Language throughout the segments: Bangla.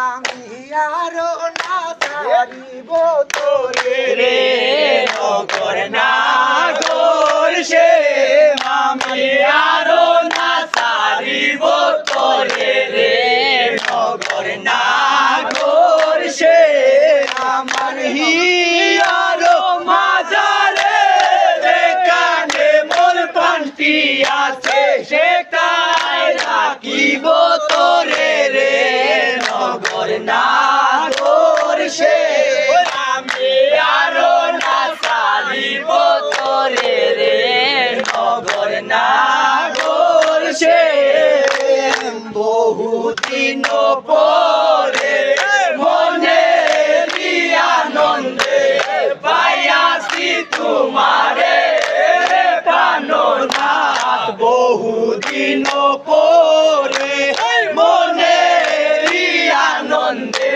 আমি আরো না ছাড়িব তোরে রে নগর নাগর সে আমি আরো না ছাড়িব তোরে রে নগর নাগর সে আমার হিয়ারো মাজারে যেখানে মোর প্রাণটি আছে সেটাই রাখিব তোরে রে নগর নাগর সে আমি আরো না ছাড়িব তোরে রে নগর নাগর সে বহুদিন পরে মনে আনন্দে পাইয়াছি তোমারে প্রাণনাথ বহুদিন পরে মনে আনন্দে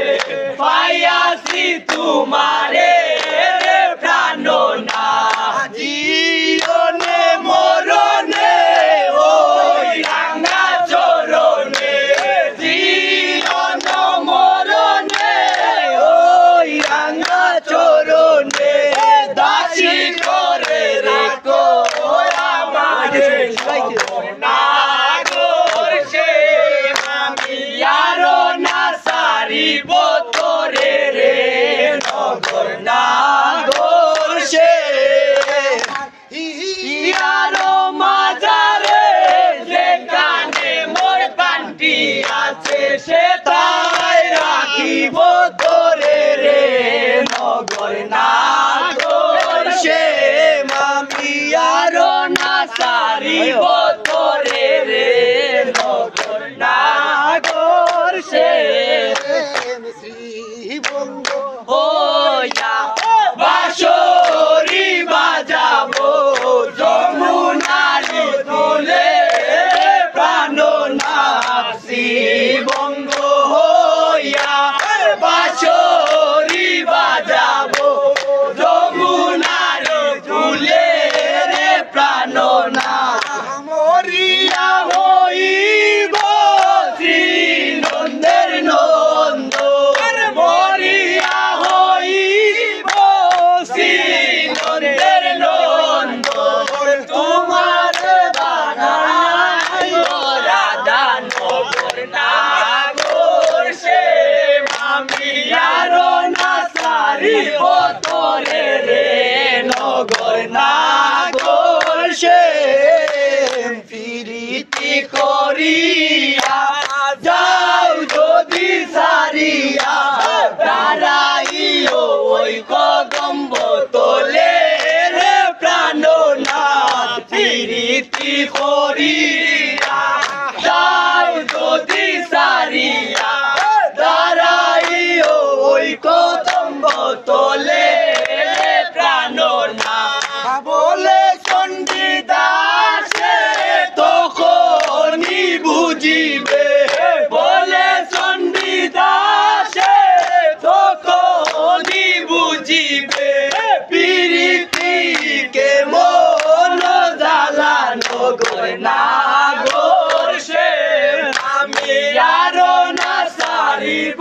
পাইয়াছি তোমারে প্রাণনাথ জীবনে মরণে ওই রাঙা চরণে জীবন মরণে ওই রাঙা চরণে দাসী করে রেখো আমারে নাগর সে আমি আরো না ছাড়িব তোরে রে নগর নাগর সে ইয়ারো মাজারে যেখানে মোর প্রাণটি আছে সেটাই রাখিব তোরে রে নগর নাগর সে আমি আরো না ছাড়িব তোরে রে নগর নাগর সে শ্রীবঙ্গ হইয়া বাঁশরি বাজাবো যমুনার তুলে প্রাণনাথ শিবঙ্গ হইয়া বাঁশরি বাজাবো যমুনার তুলে রে প্রাণনাথ মরিয়া হইব শ্রী নন্দের নন্দ মরিয়া হইব শ্রী নন্দের নন্দ তোমার বানাই রাধা নগর নাগর সে আমি আরো না ছাড়িব তোরে রে নগর নাগর সে প্রীতি করিয়া যাও যদি সারিয়া দাঁড়াইও ওই কদম্ব তোলে রে প্রাণনাথ প্রীতি করিয়া যাও যদি সারিয়া দাঁড়াইও ওই কদম্ব তোলে রে প্রাণনাথ বলে চণ্ডীদাসে তখনই বুঝিবে বলে চণ্ডীদাসে তখনই বুঝিবে প্রীতিকে মন জ্বালা নগর নাগর সে আমি আরো না ছাড়িব